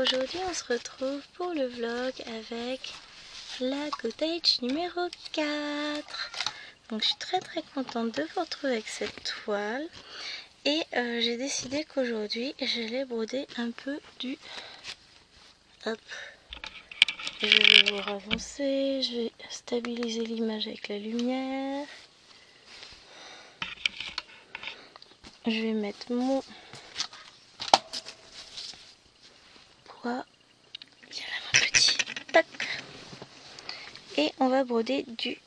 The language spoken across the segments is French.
aujourd'hui on se retrouve pour le vlog avec la cottage numéro 4. Donc je suis très contente de vous retrouver avec cette toile. Et j'ai décidé qu'aujourd'hui j'allais broder un peu du... Hop. Je vais vous avancer, je vais stabiliser l'image avec la lumière. Je vais mettre mon poids. Viens là mon petit. Tac. Et on va broder du...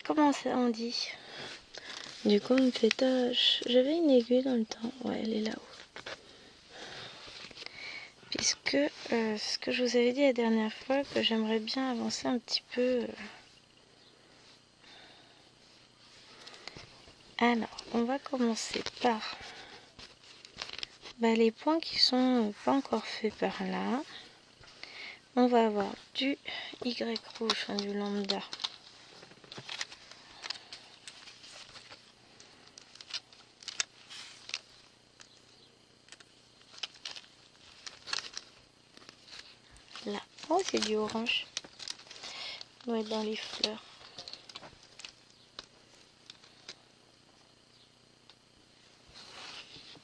Comment ça on dit? Du complétage. J'avais une aiguille dans le temps. Ouais, elle est là-haut. Puisque ce que je vous avais dit la dernière fois, que j'aimerais bien avancer un petit peu. Alors, on va commencer par les points qui sont pas encore faits par là. On va avoir du Y rouge, enfin du lambda. Là. Oh, c'est du orange. On doit être dans les fleurs.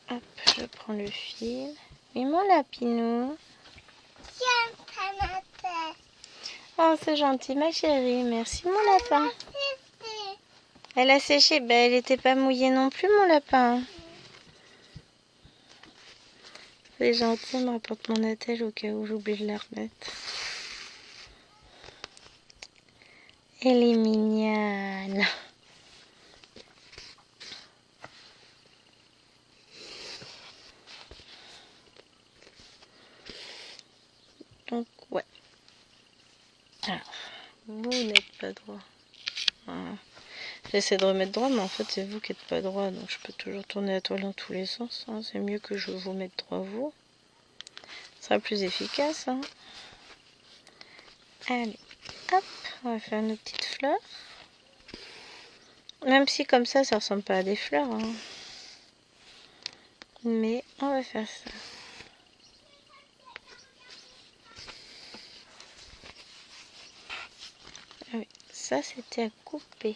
Hop, je prends le fil. Oui, mon lapinou. Oh, c'est gentil, ma chérie. Merci, mon lapin. Elle a séché. Ben, elle n'était pas mouillée non plus, mon lapin. C'est gentil, elle me rapporte mon attelle au cas où j'oublie de la remettre. Elle est mignonne. Donc, ouais. Alors, vous n'êtes pas droit. Voilà. J'essaie de remettre droit, mais en fait, c'est vous qui n'êtes pas droit. Donc, je peux toujours tourner la toile dans tous les sens. Hein. C'est mieux que je vous mette droit, vous. Ce sera plus efficace. Hein. Allez, hop. On va faire nos petites fleurs. Même si, comme ça ressemble pas à des fleurs. Hein. Mais, on va faire ça. Ah oui, ça, c'était à couper.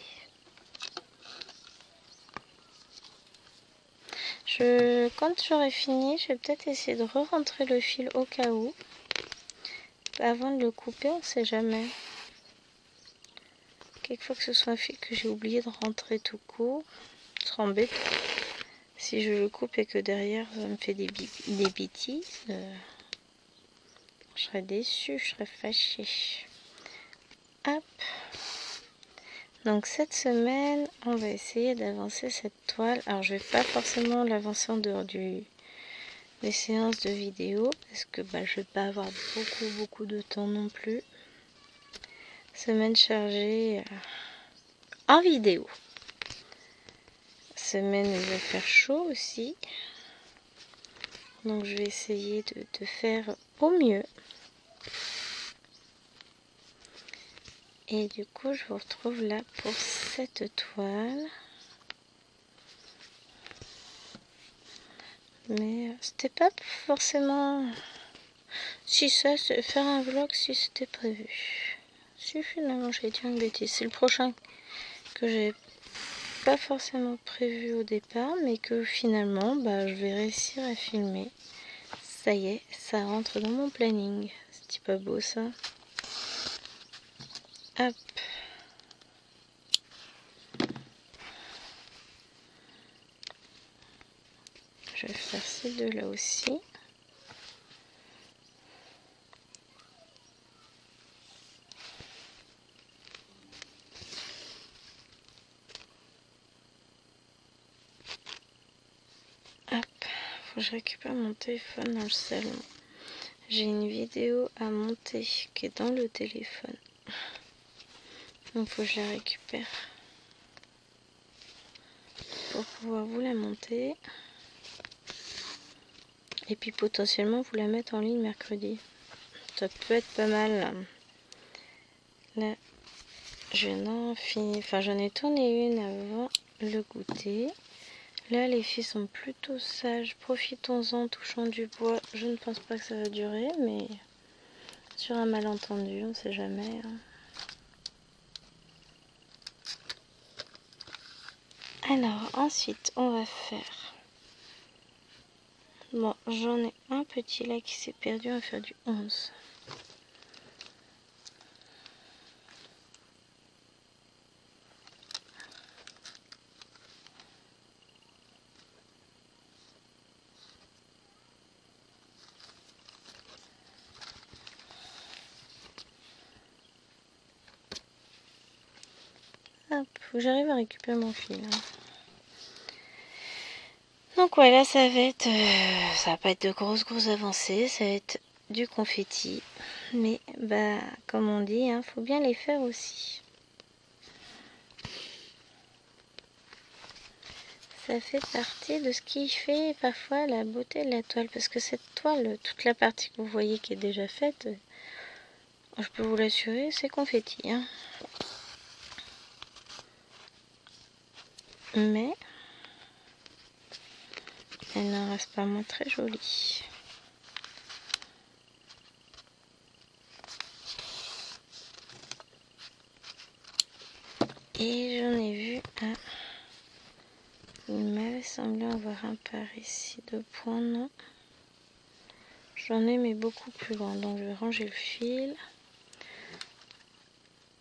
Quand j'aurai fini, je vais peut-être essayer de re-rentrer le fil au cas où. Avant de le couper, on sait jamais. Quelquefois que ce soit un fil que j'ai oublié de rentrer tout court, ce sera embêtant. Si je le coupe et que derrière ça me fait des bêtises, je serais déçue, je serais fâchée. Hop. Donc cette semaine, on va essayer d'avancer cette toile. Alors je vais pas forcément l'avancer en dehors des séances de vidéo parce que je vais pas avoir beaucoup de temps non plus. Semaine chargée en vidéo. Semaine où il va faire chaud aussi. Donc je vais essayer de faire au mieux. Et du coup, je vous retrouve là pour cette toile. Mais c'était pas forcément... Si ça, c'est faire un vlog si c'était prévu. Si finalement j'ai dit une bêtise. C'est le prochain que j'ai pas forcément prévu au départ, mais que finalement, je vais réussir à filmer. Ça y est, ça rentre dans mon planning. C'est pas beau ça? Hop. Je vais faire ces deux là aussi. Hop. Faut que je récupère mon téléphone dans le salon. J'ai une vidéo à monter qui est dans le téléphone. Donc faut que je la récupère pour pouvoir vous la monter. Et puis potentiellement vous la mettre en ligne mercredi. Ça peut être pas mal. Là, j'en ai tourné une avant le goûter. Là, les filles sont plutôt sages. Profitons-en, touchons du bois. Je ne pense pas que ça va durer, mais sur un malentendu, on ne sait jamais. Hein. Alors, ensuite, on va faire... Bon, j'en ai un petit là qui s'est perdu, on va faire du 11. Hop, faut que j'arrive à récupérer mon fil. Hein. Donc voilà, ça va pas être de grosses avancées, ça va être du confetti. Mais bah, comme on dit, hein, faut bien les faire aussi. Ça fait partie de ce qui fait parfois la beauté de la toile. Parce que cette toile, toute la partie que vous voyez qui est déjà faite, je peux vous l'assurer, c'est confetti. Hein. Mais elle n'en reste pas moins très jolie. Et j'en ai vu un. Il m'avait semblé en voir un par ici de points, non. J'en ai mais beaucoup plus grand. Donc je vais ranger le fil.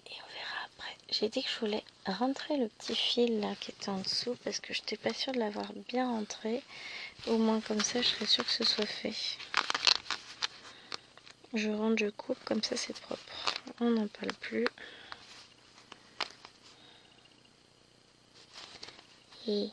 Et on verra après. J'ai dit que je voulais rentrer le petit fil là qui était en dessous. Parce que je n'étais pas sûre de l'avoir bien rentré. Au moins comme ça je serais sûre que ce soit fait. Je rentre, je coupe, comme ça c'est propre. On n'en parle plus. Et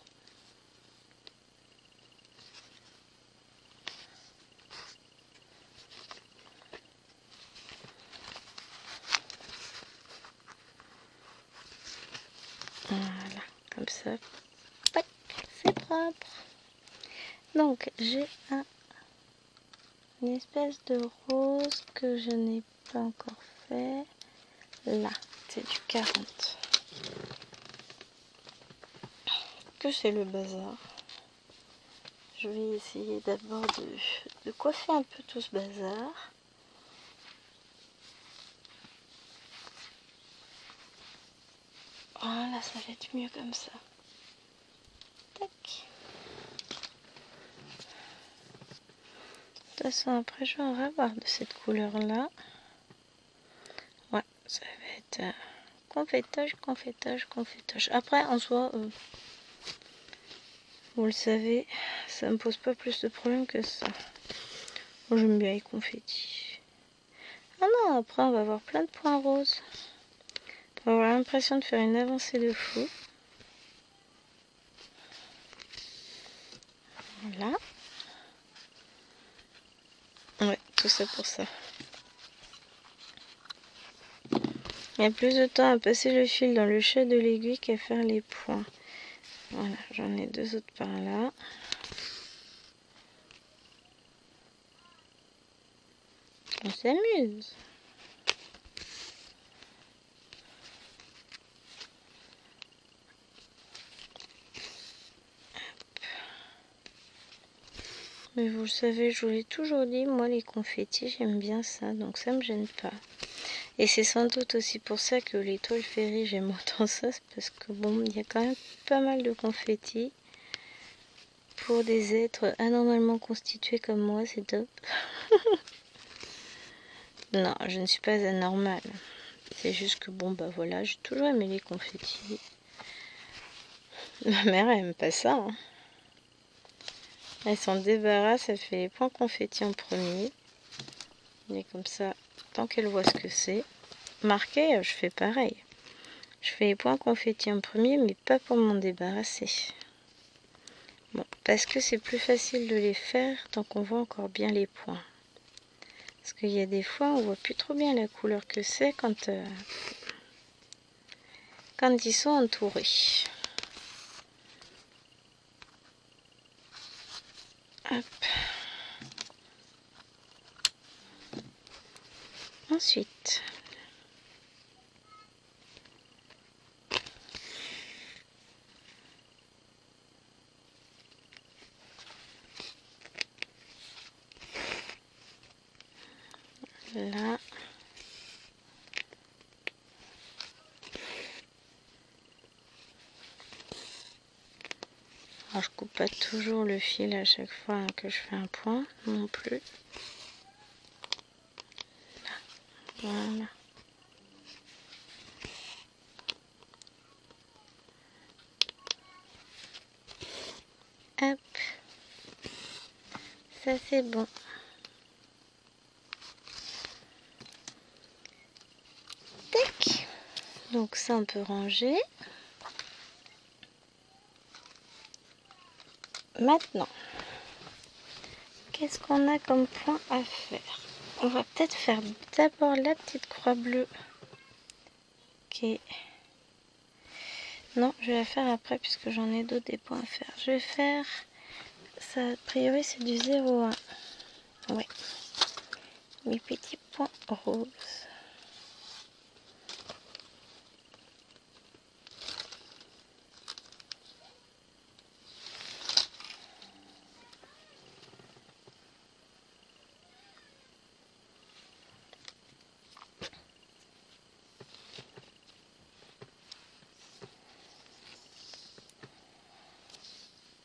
voilà, comme ça. Tac, c'est propre. Donc j'ai une espèce de rose que je n'ai pas encore fait. Là, c'est du 40. Que c'est le bazar. Je vais essayer d'abord de coiffer un peu tout ce bazar. Voilà, ça va être mieux comme ça. Tac. De toute façon, après, je vais en avoir de cette couleur-là. Ouais, ça va être confettage. Après, en soi, vous le savez, ça me pose pas plus de problèmes que ça. Moi, j'aime bien les confettis. Ah non, après, on va avoir plein de points roses. On va avoir l'impression de faire une avancée de fou. Voilà. Ouais, tout ça pour ça. Il y a plus de temps à passer le fil dans le chat de l'aiguille qu'à faire les points. Voilà, j'en ai deux autres par là. On s'amuse. Mais vous le savez, je vous l'ai toujours dit, moi les confettis, j'aime bien ça, donc ça me gêne pas. Et c'est sans doute aussi pour ça que les toiles ferries, j'aime autant ça, c'est parce que bon, il y a quand même pas mal de confettis. Pour des êtres anormalement constitués comme moi, c'est top. Non, je ne suis pas anormale. C'est juste que bon, bah voilà, j'ai toujours aimé les confettis. Ma mère, elle aime pas ça. Hein. Elle s'en débarrasse, elle fait les points confettis en premier. Et comme ça, tant qu'elle voit ce que c'est. Marqué, je fais pareil. Je fais les points confettis en premier, mais pas pour m'en débarrasser. Bon, parce que c'est plus facile de les faire tant qu'on voit encore bien les points. Parce qu'il y a des fois, on voit plus trop bien la couleur que c'est quand ils sont entourés. Hop. Ensuite, là. Alors, je coupe pas toujours le fil à chaque fois que je fais un point non plus. Là. Voilà. Hop. Ça c'est bon. Tac. Donc ça on peut ranger. Maintenant, qu'est-ce qu'on a comme point à faire? On va peut-être faire d'abord la petite croix bleue. Ok. Non, je vais la faire après puisque j'en ai d'autres des points à faire. Je vais faire ça, a priori c'est du 0,1. Ouais. Mes petits points roses.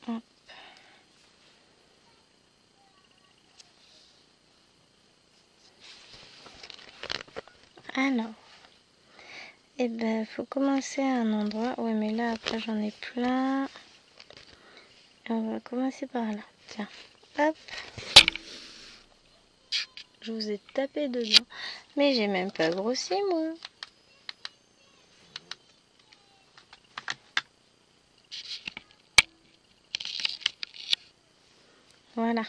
Hop. Alors, et ben faut commencer à un endroit. Ouais, mais là après j'en ai plein. Et on va commencer par là. Tiens, hop. Je vous ai tapé dedans, mais j'ai même pas grossi moi. Voilà.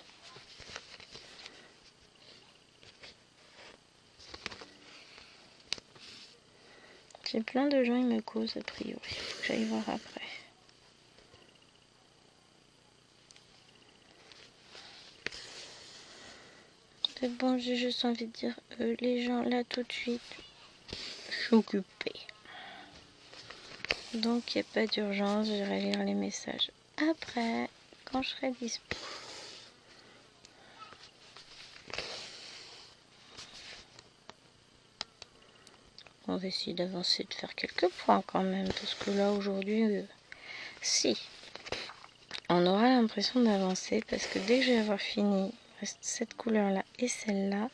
J'ai plein de gens, ils me causent a priori. Faut que j'aille voir après. Mais bon, j'ai juste envie de dire, les gens là tout de suite, je suis occupée. Donc il n'y a pas d'urgence, j'irai lire les messages après, quand je serai dispo. On va essayer d'avancer, de faire quelques points quand même, parce que là aujourd'hui, si, on aura l'impression d'avancer, parce que dès que je vais avoir fini, il reste cette couleur là et celle-là,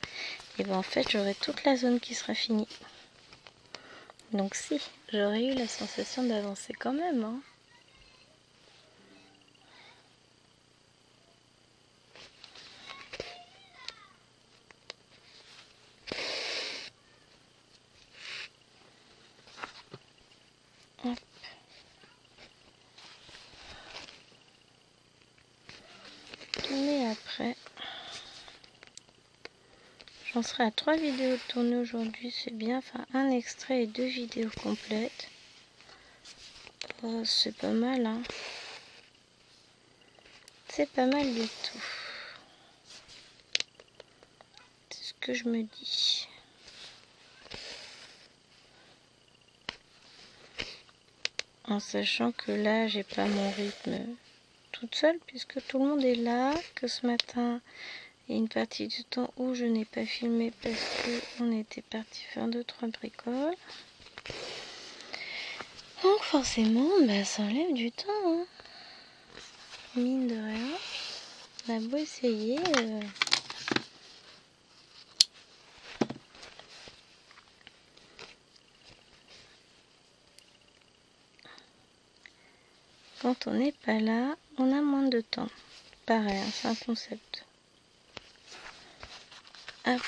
et ben en fait j'aurai toute la zone qui sera finie. Donc si, j'aurais eu la sensation d'avancer quand même, hein. Hop. Mais après, j'en serai à 3 vidéos tournées aujourd'hui, c'est bien. Enfin, un extrait et 2 vidéos complètes. Oh, c'est pas mal, hein. C'est pas mal du tout. C'est ce que je me dis. En sachant que là, j'ai pas mon rythme toute seule, puisque tout le monde est là, que ce matin, il y a une partie du temps où je n'ai pas filmé parce qu'on était parti faire 2-3 bricoles. Donc forcément, bah, ça enlève du temps, hein. Mine de rien, on a beau essayer. Quand on n'est pas là, on a moins de temps. Pareil, hein, c'est un concept. Hop.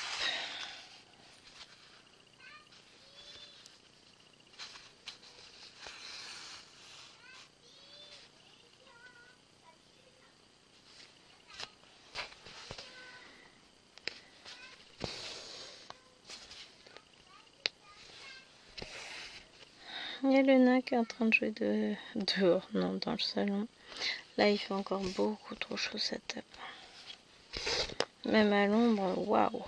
Il y a le nain qui est en train de jouer dehors, non, dans le salon. Là, il fait encore beaucoup trop chaud, ça tape. Même à l'ombre, waouh.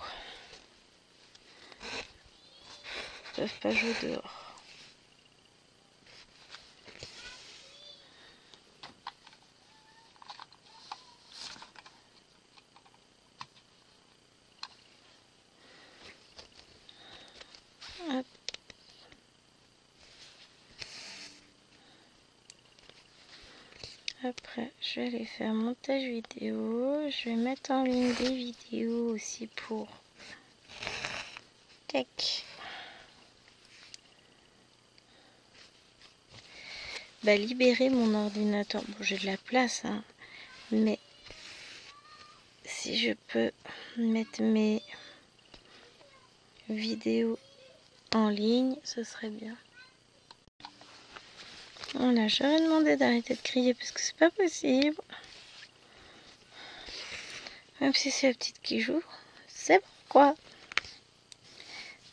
Ils peuvent pas jouer dehors. Après, je vais aller faire montage vidéo. Je vais mettre en ligne des vidéos aussi pour... Tac. Bah, libérer mon ordinateur. Bon, j'ai de la place, hein. Mais si je peux mettre mes vidéos en ligne, ce serait bien. Voilà, j'aurais demandé d'arrêter de crier parce que c'est pas possible. Même si c'est la petite qui joue, c'est pourquoi.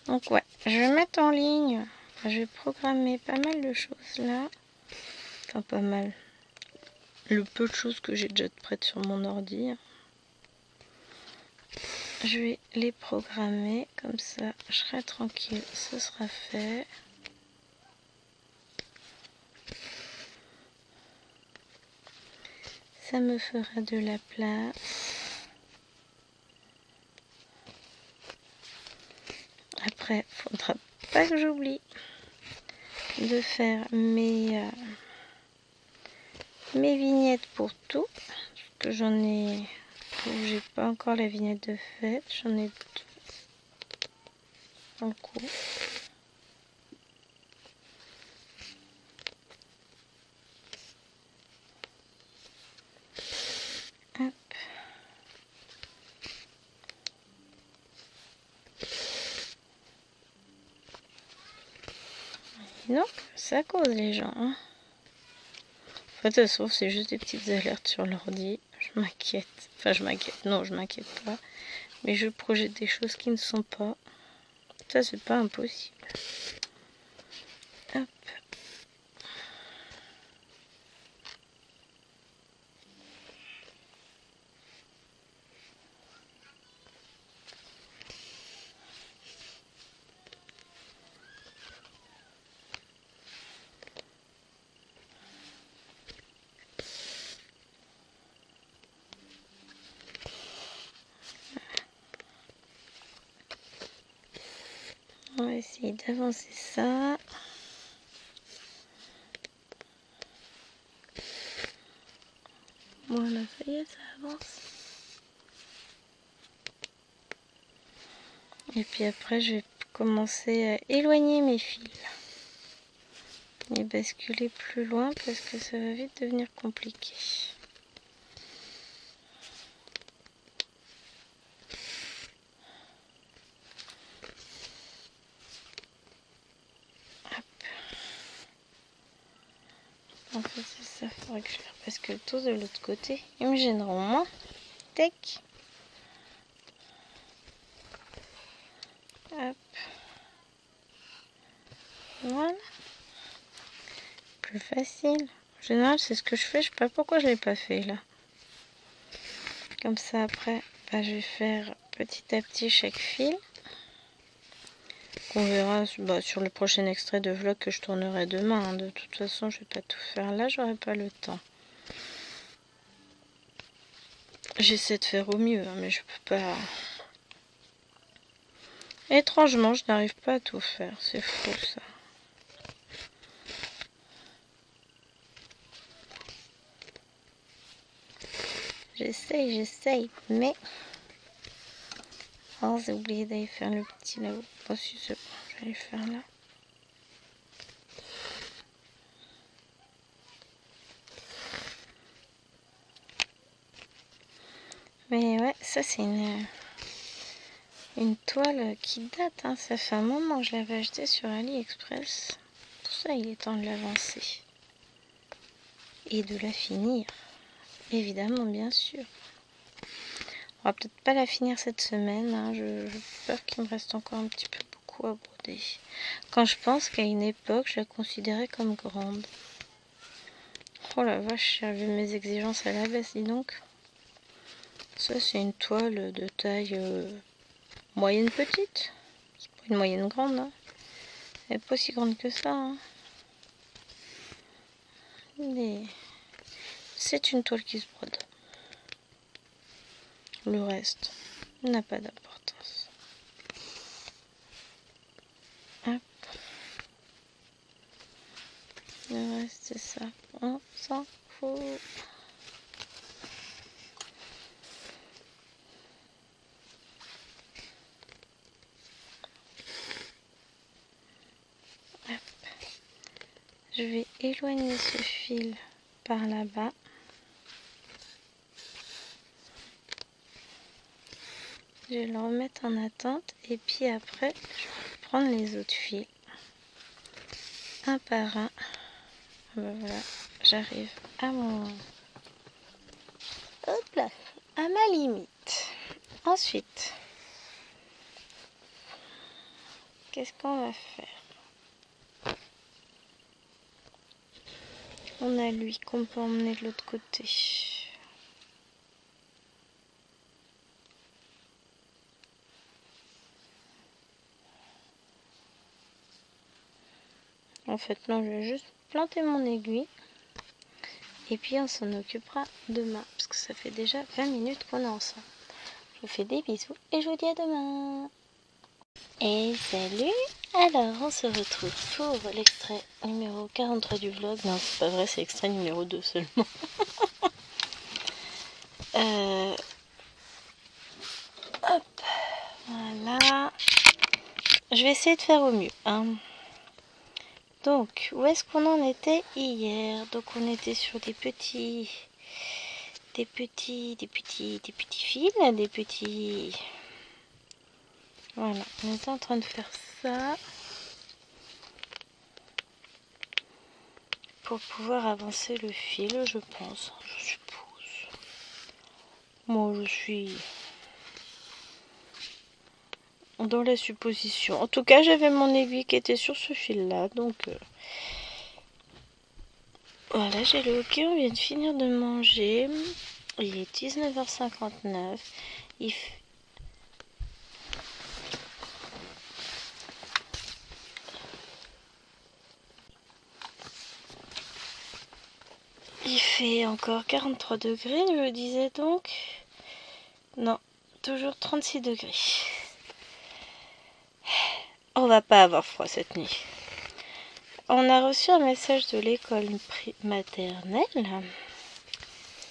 Donc ouais, je vais mettre en ligne. Enfin, je vais programmer pas mal de choses là. Enfin pas mal. Le peu de choses que j'ai déjà prêtes sur mon ordi. Je vais les programmer comme ça, je serai tranquille, ce sera fait. Ça me fera de la place. Après, faudra pas que j'oublie de faire mes vignettes pour tout. Parce que j'en ai... J'ai pas encore la vignette de fête, j'en ai deux en cours. Hop. Et donc, ça cause les gens. Hein. En fait, ça se trouve, c'est juste des petites alertes sur l'ordi. Je m'inquiète. Enfin, je m'inquiète. Non, je m'inquiète pas. Mais je projette des choses qui ne sont pas. Ça, c'est pas impossible. Hop. On va essayer d'avancer ça. Voilà, ça y est, ça avance. Et puis après, je vais commencer à éloigner mes fils. Et basculer plus loin parce que ça va vite devenir compliqué. En fait, c'est ça, il faudrait que je bascule tout de l'autre côté. Ils me gêneront moins. Tac. Hop. Voilà. Plus facile. En général, c'est ce que je fais. Je sais pas pourquoi je l'ai pas fait là. Comme ça, après, bah, je vais faire petit à petit chaque fil. On verra sur le prochain extrait de vlog que je tournerai demain. Hein. De toute façon, je vais pas tout faire là. J'aurai pas le temps. J'essaie de faire au mieux, hein, mais je peux pas. Étrangement, je n'arrive pas à tout faire. C'est fou ça. J'essaye, mais... Oh, j'ai oublié d'aller faire le petit là-haut. Oh, si c'est bon, je vais aller faire là. Mais ouais, ça c'est une toile qui date. Hein. Ça fait un moment que je l'avais acheté sur AliExpress. Pour ça, il est temps de l'avancer. Et de la finir. Évidemment, bien sûr. On va peut-être pas la finir cette semaine. Hein. J'ai peur qu'il me reste encore un petit peu beaucoup à broder. Quand je pense qu'à une époque, je la considérais comme grande. Oh la vache, j'ai vu mes exigences à la baisse, dis donc. Ça, c'est une toile de taille moyenne petite. C'est pas une moyenne grande. Hein. Elle n'est pas aussi grande que ça. Hein. Mais c'est une toile qui se brode. Le reste n'a pas d'importance. Hop. Le reste, c'est ça. On s'en trop. Hop. Je vais éloigner ce fil par là-bas. Je vais le remettre en attente et puis après je vais prendre les autres fils un par un. Ben voilà, j'arrive à mon... Hop là, à ma limite. Ensuite, qu'est-ce qu'on va faire? On a lui qu'on peut emmener de l'autre côté. En fait, non, je vais juste planter mon aiguille. Et puis, on s'en occupera demain. Parce que ça fait déjà 20 minutes qu'on est ensemble. Je vous fais des bisous et je vous dis à demain. Et salut! Alors, on se retrouve pour l'extrait numéro 43 du vlog. Non, c'est pas vrai, c'est l'extrait numéro 2 seulement. Hop, voilà. Je vais essayer de faire au mieux. Hein. Donc, où est-ce qu'on en était hier? Donc, on était sur des petits fils, des petits... Voilà, on était en train de faire ça pour pouvoir avancer le fil, je pense, je suppose. Moi, je suis dans la supposition. En tout cas, j'avais mon aiguille qui était sur ce fil-là, donc... Voilà, j'ai le hockey, on vient de finir de manger. Il est 19h59. Il fait encore 43 degrés, je disais donc. Non, toujours 36 degrés. On va pas avoir froid cette nuit. On a reçu un message de l'école maternelle.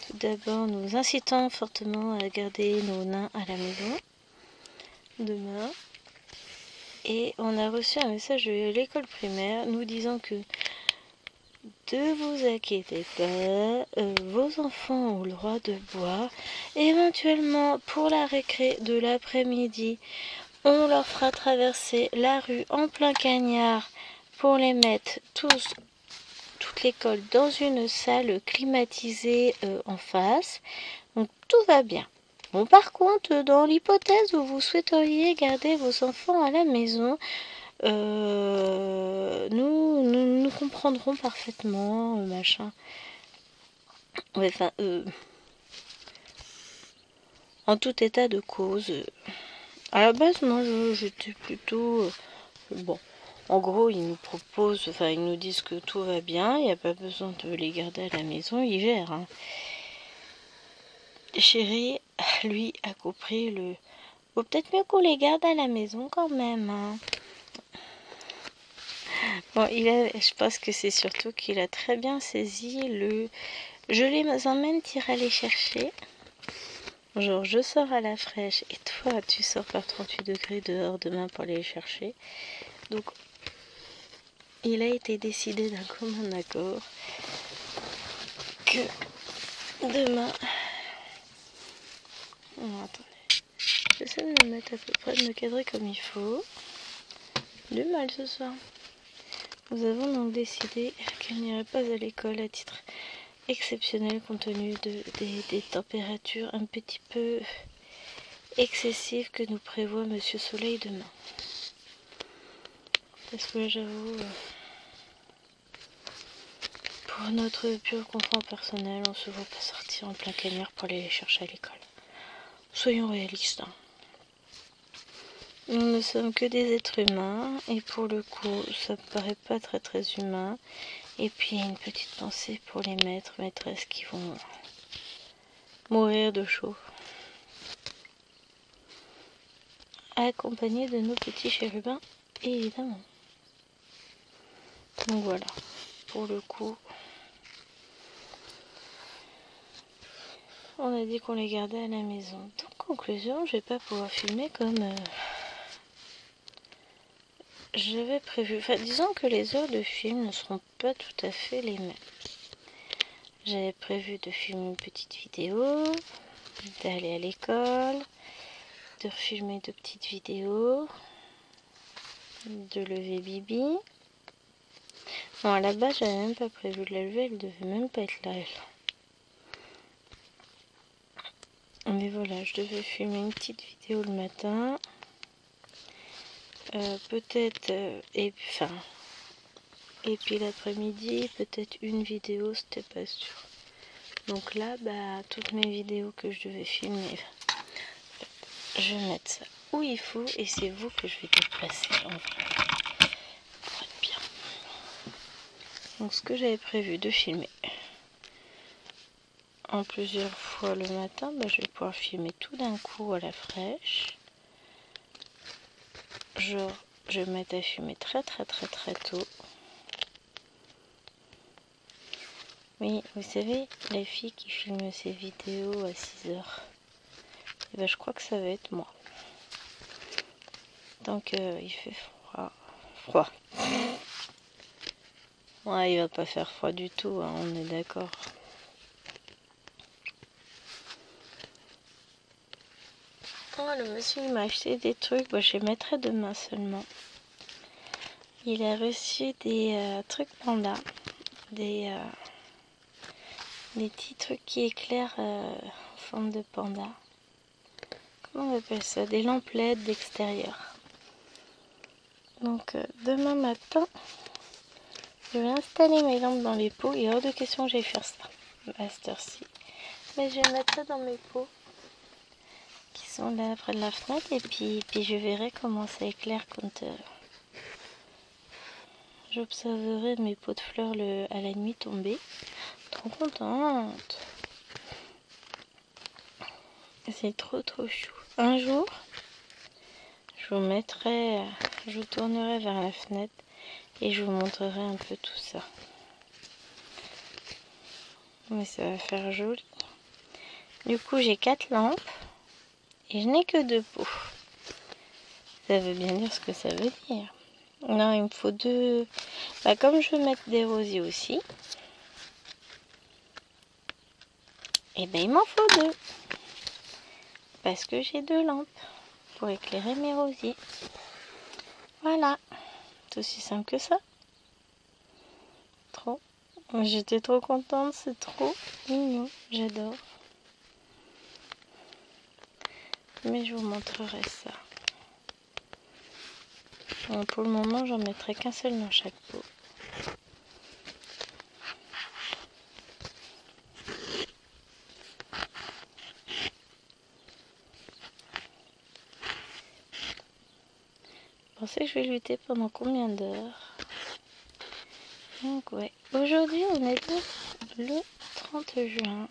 Tout d'abord, nous incitant fortement à garder nos nains à la maison demain. Et on a reçu un message de l'école primaire nous disant que ne vous inquiétez pas, vos enfants ont le droit de boire. Éventuellement, pour la récré de l'après-midi, on leur fera traverser la rue en plein cagnard pour les mettre toute l'école dans une salle climatisée en face. Donc tout va bien. Bon, par contre, dans l'hypothèse où vous souhaiteriez garder vos enfants à la maison, nous comprendrons parfaitement, machin. Ouais, enfin, en tout état de cause. À la base, moi, j'étais plutôt... bon, en gros, ils nous proposent, enfin, ils nous disent que tout va bien, il n'y a pas besoin de les garder à la maison, ils gèrent. Hein. Chéri, lui, a compris le... Vaut peut-être mieux qu'on les garde à la maison quand même. Hein. Bon, je pense que c'est surtout qu'il a très bien saisi le... Je les emmène, t'iras les chercher. Genre, je sors à la fraîche et toi, tu sors par 38 degrés dehors demain pour aller les chercher. Donc, il a été décidé d'un commun accord que demain... Non, attendez. J'essaie de me mettre à peu près, de me cadrer comme il faut. Du mal ce soir. Nous avons donc décidé qu'elle n'irait pas à l'école à titre exceptionnel compte tenu des températures un petit peu excessives que nous prévoit Monsieur Soleil demain. Parce que là, j'avoue, pour notre pur confort personnel, on se voit pas sortir en plein cagnard pour aller les chercher à l'école. Soyons réalistes. Hein. Nous ne sommes que des êtres humains et pour le coup, ça me paraît pas très très humain. Et puis une petite pensée pour les maîtresses qui vont mourir de chaud. Accompagnés de nos petits chérubins, évidemment. Donc voilà, pour le coup, on a dit qu'on les gardait à la maison. Donc conclusion, je vais pas pouvoir filmer comme j'avais prévu. Enfin, disons que les heures de film ne seront pas tout à fait les mêmes. J'avais prévu de filmer une petite vidéo, d'aller à l'école, de refilmer 2 petites vidéos, de lever Bibi. Bon, à la base, j'avais même pas prévu de la lever, elle devait même pas être là, elle. Mais voilà, je devais filmer une petite vidéo le matin. Peut-être, et puis l'après-midi, peut-être une vidéo, c'était pas sûr. Donc là, bah, toutes mes vidéos que je devais filmer, je vais mettre ça où il faut et c'est vous que je vais déplacer en vrai. Pour être bien. Donc ce que j'avais prévu de filmer en plusieurs fois le matin, bah, je vais pouvoir filmer tout d'un coup à la fraîche. Genre, je vais me mettre à filmer très tôt. Oui, vous savez, la fille qui filme ses vidéos à 6 heures, et ben, je crois que ça va être moi. Donc il fait froid. Ouais, il va pas faire froid du tout, hein, on est d'accord. Oh, le monsieur il m'a acheté des trucs, bah, je les mettrai demain seulement. Il a reçu des trucs panda, des petits trucs qui éclairent en forme de panda. Comment on appelle ça? Des lampes LED d'extérieur. Donc demain matin, je vais installer mes lampes dans les pots. Il est hors de question que j'aille faire ça à cette heure-ci. Mais je vais mettre ça dans mes pots qui sont là près de la fenêtre et puis je verrai comment ça éclaire quand j'observerai mes pots de fleurs à la nuit tombée. Trop contente. C'est trop chou. Un jour, je vous tournerai vers la fenêtre et je vous montrerai un peu tout ça. Mais ça va faire joli. Du coup, j'ai 4 lampes et je n'ai que 2 pots. Ça veut bien dire ce que ça veut dire. Non, il me faut 2. Bah, comme je veux mettre des rosiers aussi, et ben il m'en faut 2. Parce que j'ai 2 lampes pour éclairer mes rosiers. Voilà. C'est aussi simple que ça. Trop. J'étais trop contente, c'est trop mignon. J'adore. Mais je vous montrerai ça. Bon, pour le moment, j'en mettrai qu'un seul dans chaque pot. Vous pensez que je vais lutter pendant combien d'heures? Donc ouais, aujourd'hui on est le 30 juin.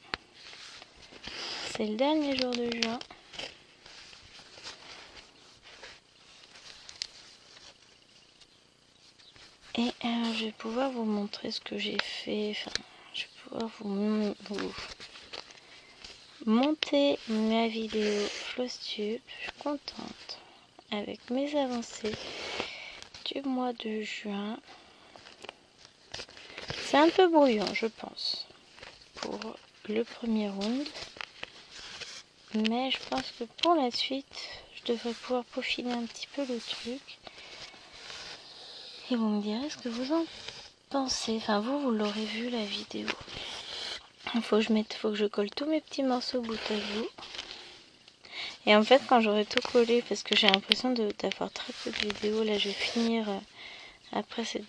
C'est le dernier jour de juin. Et je vais pouvoir vous montrer ce que j'ai fait. Enfin, je vais pouvoir vous monter ma vidéo Flosstube. Je suis contente avec mes avancées du mois de juin. C'est un peu brouillon, je pense, pour le premier round. Mais je pense que pour la suite, je devrais pouvoir peaufiner un petit peu le truc. Et vous me direz ce que vous en pensez. Enfin, vous l'aurez vu la vidéo. Il faut que je colle tous mes petits morceaux bout à bout. Et en fait, quand j'aurai tout collé, parce que j'ai l'impression d'avoir très peu de vidéos, là je vais finir après cet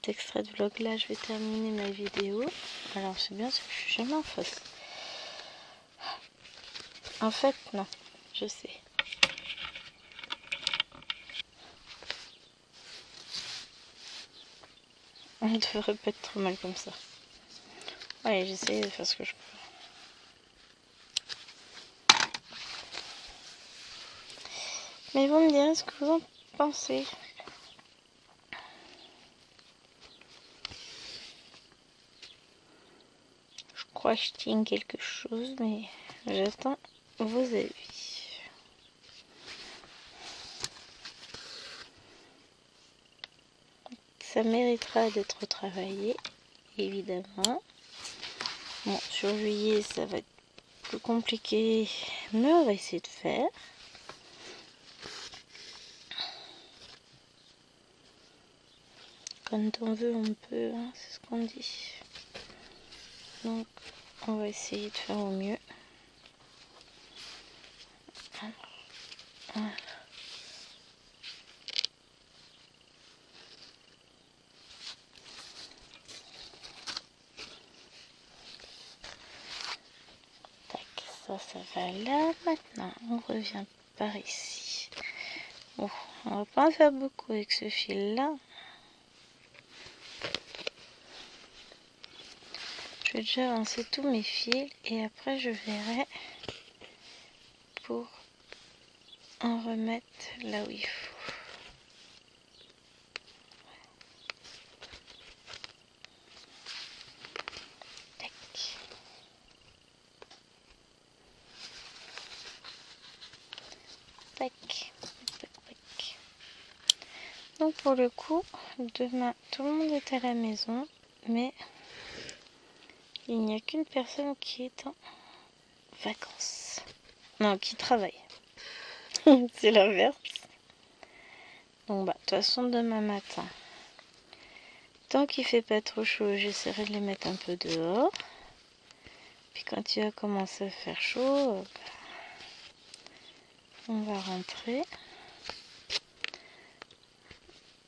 extrait de vlog là, je vais terminer ma vidéo. Alors c'est bien, c'est que je suis jamais en face. En fait, non, je sais. On ne devrait pas être trop mal comme ça. Allez, j'essaie de faire ce que je peux. Mais vous me direz ce que vous en pensez. crois que je tiens quelque chose, mais j'attends vos avis. Ça méritera d'être travaillé, évidemment. Bon, sur juillet, ça va être plus compliqué, mais on va essayer de faire. Quand on veut, on peut, hein, c'est ce qu'on dit. Donc, on va essayer de faire au mieux. Voilà. Ça va là. Maintenant, on revient par ici. Bon, on va pas en faire beaucoup avec ce fil là. Je vais déjà avancer tous mes fils et après je verrai pour en remettre là où il faut. Tac. Tac. Tac, tac. Donc pour le coup, demain tout le monde est à la maison, mais il n'y a qu'une personne qui est en vacances. Non, qui travaille. C'est l'inverse. Donc bah, de toute façon demain matin, tant qu'il fait pas trop chaud, j'essaierai de les mettre un peu dehors. Puis quand il va commencer à faire chaud, on va rentrer.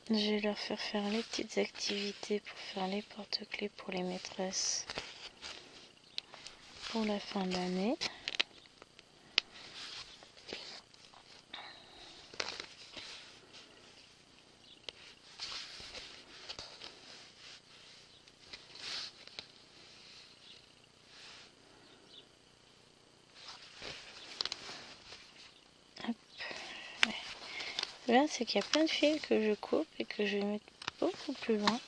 Je vais leur faire les petites activités pour faire les porte-clés pour les maîtresses pour la fin de l'année. Là, c'est qu'il y a plein de fils que je coupe et que je vais mettre beaucoup plus loin.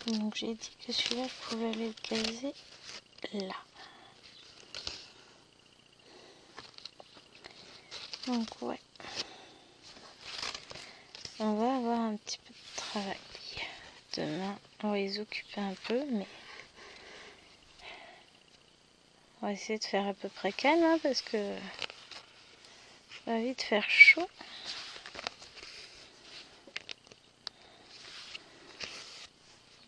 Donc j'ai dit que celui-là, je pouvais aller le caser là. Donc ouais. On va avoir un petit peu de travail. Demain, on va les occuper un peu, mais on va essayer de faire à peu près calme, hein, parce que ça va vite faire chaud.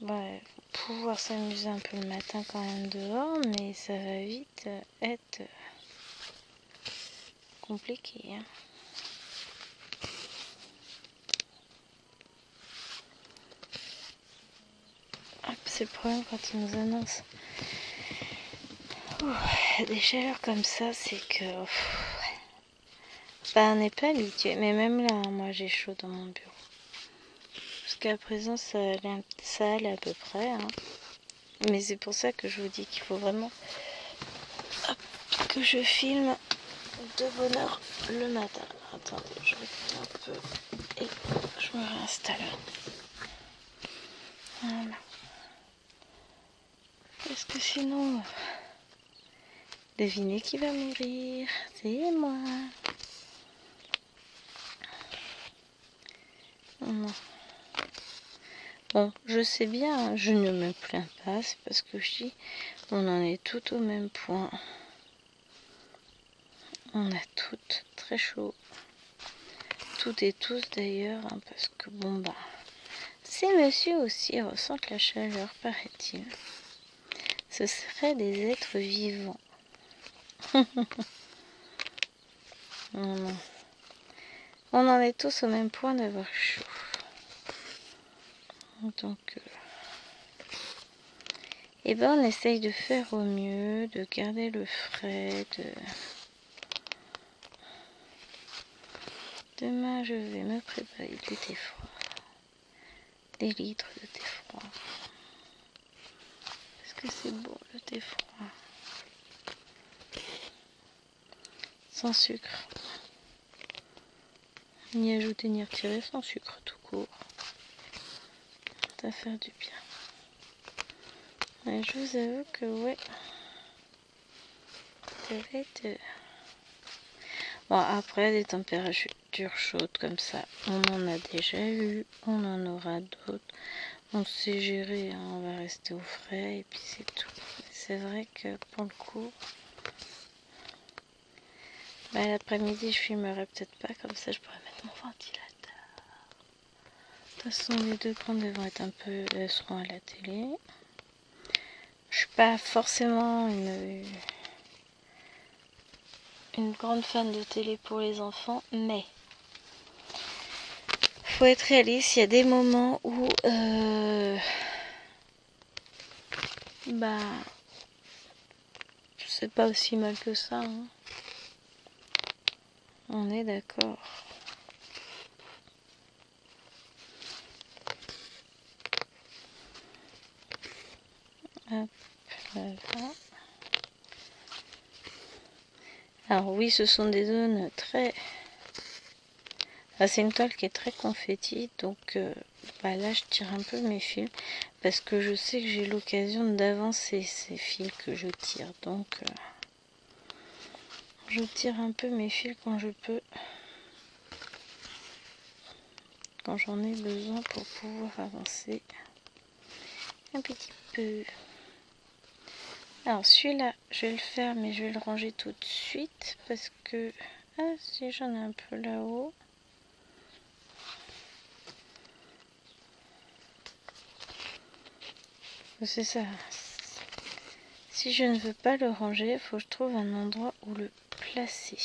Ouais, pouvoir s'amuser un peu le matin quand même dehors, mais ça va vite être compliqué. Hein. C'est le problème quand ils nous annoncent des chaleurs comme ça, c'est que bah, on n'est pas habitué. Mais même là, moi j'ai chaud dans mon bureau. Jusqu'à présent, ça allait à peu près. Hein. Mais c'est pour ça que je vous dis qu'il faut vraiment que je filme de bonne heure le matin. Attendez, je recule un peu et je me réinstalle. Voilà. Parce que sinon, devinez qui va mourir, c'est moi. Non. Bon, je sais bien, je ne me plains pas, c'est parce que je dis, on en est tout au même point. On a toutes très chaud. Toutes et tous d'ailleurs, hein, parce que bon bah, ces messieurs aussi ressentent la chaleur, paraît-il. Ce seraient des êtres vivants. Non. On en est tous au même point d'avoir chaud. Donc, et ben on essaye de faire au mieux, de garder le frais, Demain, je vais me préparer du thé froid. Des litres de thé froid. Parce que c'est beau le thé froid. Sans sucre. Ni ajouter ni retirer, sans sucre tout court. Ça va faire du bien. Et je vous avoue que ouais, ça va être... Bon, après, des températures chaudes comme ça, on en a déjà eu, on en aura d'autres. On sait gérer, hein, on va rester au frais et puis c'est tout. C'est vrai que pour le coup, bah, l'après-midi, je filmerai peut-être pas, comme ça je pourrais mettre mon ventilateur. De toute façon, les deux grandes vont être un peu, elles seront à la télé. Je suis pas forcément une grande fan de télé pour les enfants, mais faut être réaliste, il y a des moments où bah c'est pas aussi mal que ça, hein. On est d'accord. Hop, voilà. Alors oui, ce sont des zones très... c'est une toile qui est très confetti, donc bah là je tire un peu mes fils parce que je sais que j'ai l'occasion d'avancer ces fils que je tire, donc je tire un peu mes fils quand je peux, quand j'en ai besoin pour pouvoir avancer un petit peu. Alors celui-là je vais le faire, mais je vais le ranger tout de suite parce que si j'en ai un peu là-haut. C'est ça. Si je ne veux pas le ranger, il faut que je trouve un endroit où le placer.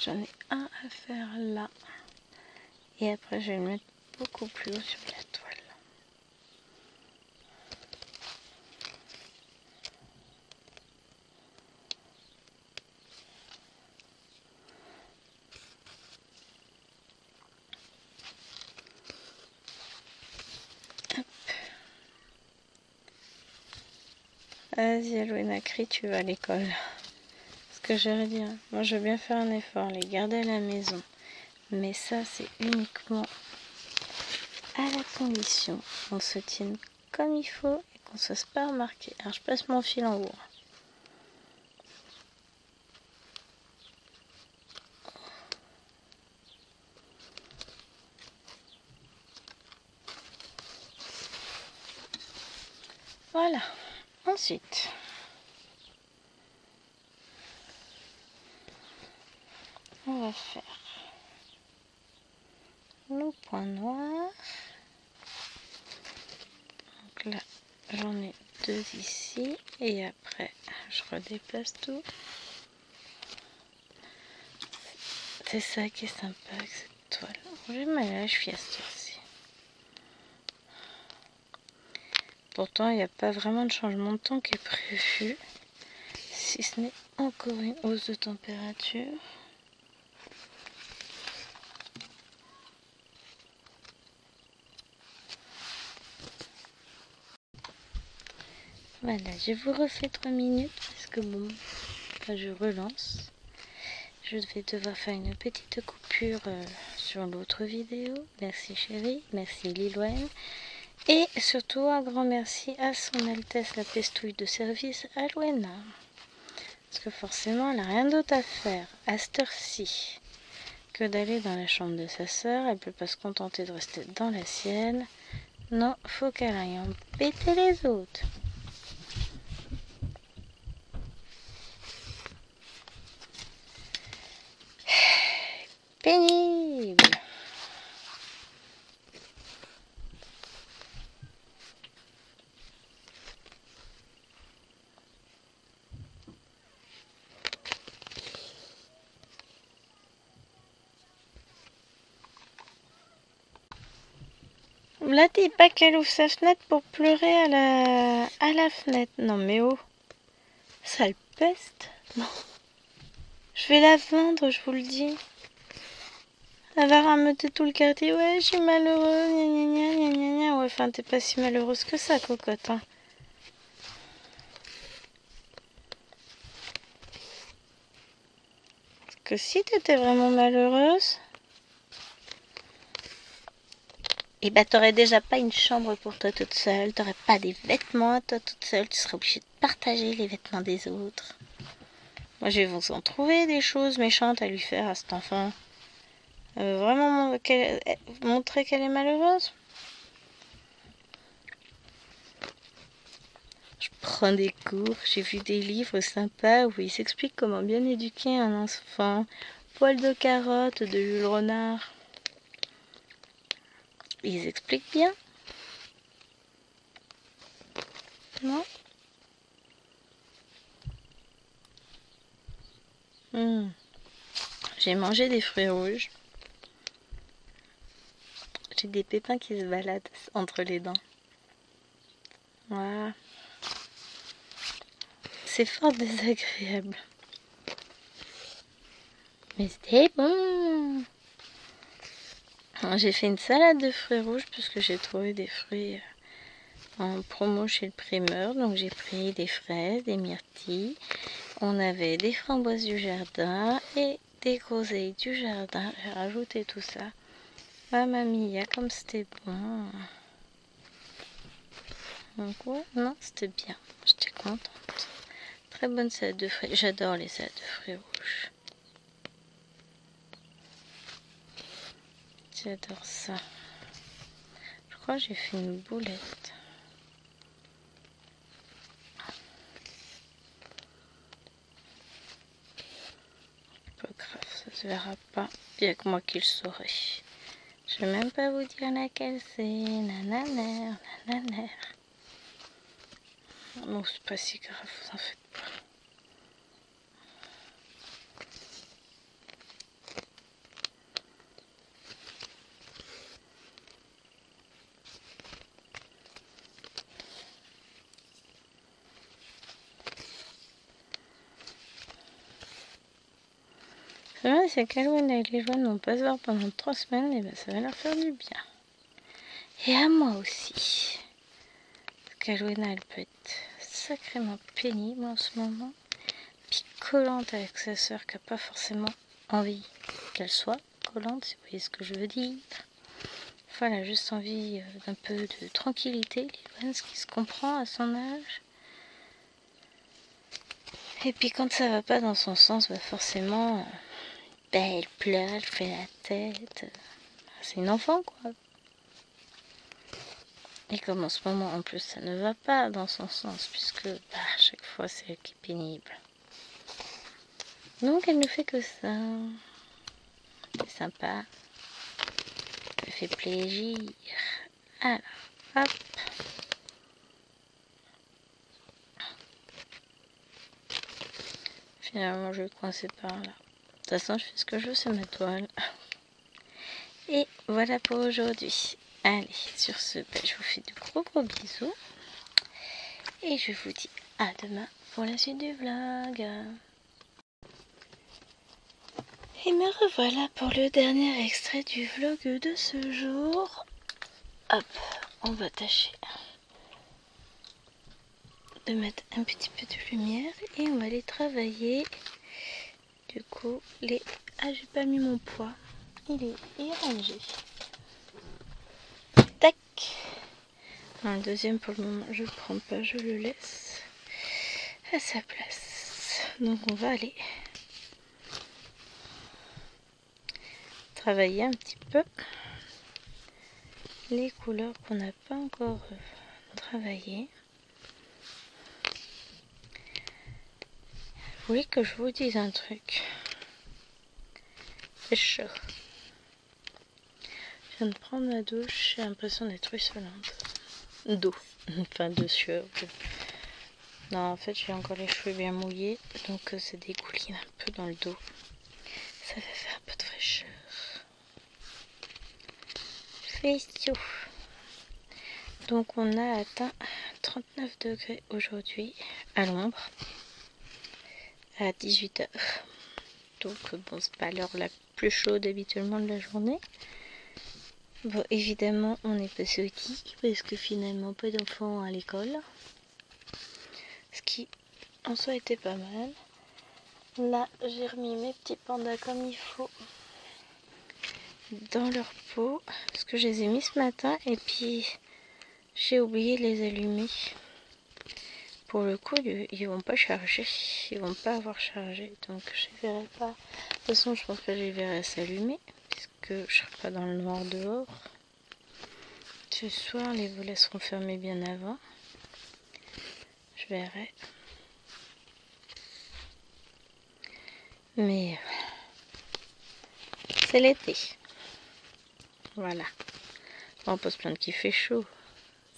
J'en ai un à faire là. Et après, je vais le mettre beaucoup plus haut sur la toile. Vas-y, Alouena, crie, tu vas à l'école. Ce que j'allais dire, moi je veux bien faire un effort, les garder à la maison. Mais ça, c'est uniquement à la condition qu'on se tienne comme il faut et qu'on ne se fasse pas remarquer. Alors, je passe mon fil en haut. Voilà. Ensuite, on va faire nos points noirs. Donc là, j'en ai deux ici. Et après, je redéplace tout. C'est ça qui est sympa avec cette toile. J'ai mal à la cheville à cette heure-ci. Pourtant, il n'y a pas vraiment de changement de temps qui est prévu. Si ce n'est encore une hausse de température. Voilà, je vous refais 3 minutes parce que bon, là je relance. Je vais devoir faire une petite coupure sur l'autre vidéo. Merci chérie, merci Lilouane. Et surtout un grand merci à son Altesse la Pestouille de service, Alouena. Parce que forcément elle n'a rien d'autre à faire à cette heure-ci que d'aller dans la chambre de sa sœur. Elle ne peut pas se contenter de rester dans la sienne. Non, faut qu'elle aille embêter les autres. Pénible. Là, dis pas qu'elle ouvre sa fenêtre pour pleurer à la fenêtre. Non mais oh, sale peste. Non. Je vais la vendre, je vous le dis. Elle va rameuter tout le quartier. Ouais, je suis malheureuse. Gna gna gna gna gna gna. Ouais, enfin, t'es pas si malheureuse que ça, cocotte. Hein. que si tu étais vraiment malheureuse, et bah t'aurais déjà pas une chambre pour toi toute seule, t'aurais pas des vêtements à toi toute seule, tu serais obligée de partager les vêtements des autres. Moi je vais vous en trouver des choses méchantes à lui faire à cet enfant. Vraiment montrer qu'elle est malheureuse. Je prends des cours, j'ai vu des livres sympas où ils s'expliquent comment bien éduquer un enfant. Poil de carotte de Jules Renard. Ils expliquent bien. Non? J'ai mangé des fruits rouges. J'ai des pépins qui se baladent entre les dents. Voilà. C'est fort désagréable. Mais c'était bon. J'ai fait une salade de fruits rouges puisque j'ai trouvé des fruits en promo chez le primeur. Donc j'ai pris des fraises, des myrtilles. On avait des framboises du jardin et des groseilles du jardin. J'ai rajouté tout ça. Mamma mia, comme c'était bon. Donc ouais, non, c'était bien. J'étais contente. Très bonne salade de fruits. J'adore les salades de fruits rouges. J'adore ça. Je crois que j'ai fait une boulette. Pas grave, ça se verra pas. Il n'y a que moi qui le saurai. Je vais même pas vous dire laquelle c'est. Nananer, nananer. Non, c'est pas si grave, vous en faites pas. C'est vrai, c'est qu'Alouane et les joies n'ont pas se voir pendant 3 semaines, et ben ça va leur faire du bien. Et à moi aussi. Parce qu'Alouane, elle peut être sacrément pénible en ce moment. Puis collante avec sa soeur qui n'a pas forcément envie qu'elle soit collante, si vous voyez ce que je veux dire. Enfin, elle a juste envie d'un peu de tranquillité, Liliane, ce qui se comprend à son âge. Et puis quand ça va pas dans son sens, bah forcément, elle pleure, elle fait la tête. C'est une enfant, quoi. Et comme en ce moment, en plus, ça ne va pas dans son sens, puisque à chaque fois, c'est elle qui est pénible. Donc, elle ne fait que ça. C'est sympa. Ça fait plaisir. Alors, hop. Finalement, je vais coincer par là. De toute façon, je fais ce que je veux, c'est ma toile. Et voilà pour aujourd'hui. Allez, sur ce, je vous fais de gros bisous. Et je vous dis à demain pour la suite du vlog. Et me revoilà pour le dernier extrait du vlog de ce jour. Hop, on va tâcher de mettre un petit peu de lumière et on va aller travailler. Du coup, les... Ah, j'ai pas mis mon poids. Il est rangé. Tac. Un deuxième pour le moment, je prends pas, je le laisse à sa place. Donc on va aller travailler un petit peu les couleurs qu'on n'a pas encore travaillées. Vous voulez que je vous dise un truc? C'est chaud. Je viens de prendre ma douche, j'ai l'impression d'être ruisselante. D'eau, enfin de sueur. Non, en fait, j'ai encore les cheveux bien mouillés, donc ça dégouline un peu dans le dos. Ça va faire un peu de fraîcheur. Fait chaud. Donc on a atteint 39 degrés aujourd'hui à l'ombre à 18h. Donc bon, c'est pas l'heure la plus chaude habituellement de la journée. Bon, évidemment, on est passé au lit parce que finalement, pas d'enfants à l'école. Ce qui, en soi, était pas mal. Là, j'ai remis mes petits pandas comme il faut dans leur pot, parce que je les ai mis ce matin et puis j'ai oublié de les allumer. Pour le coup, ils vont pas charger, ils vont pas avoir chargé, donc je les verrai pas. De toute façon, je pense que je les verrai s'allumer, puisque je serai pas dans le noir dehors. Ce soir, les volets seront fermés bien avant. Je verrai. Mais c'est l'été. Voilà. On peut se plaindre qu'il fait chaud.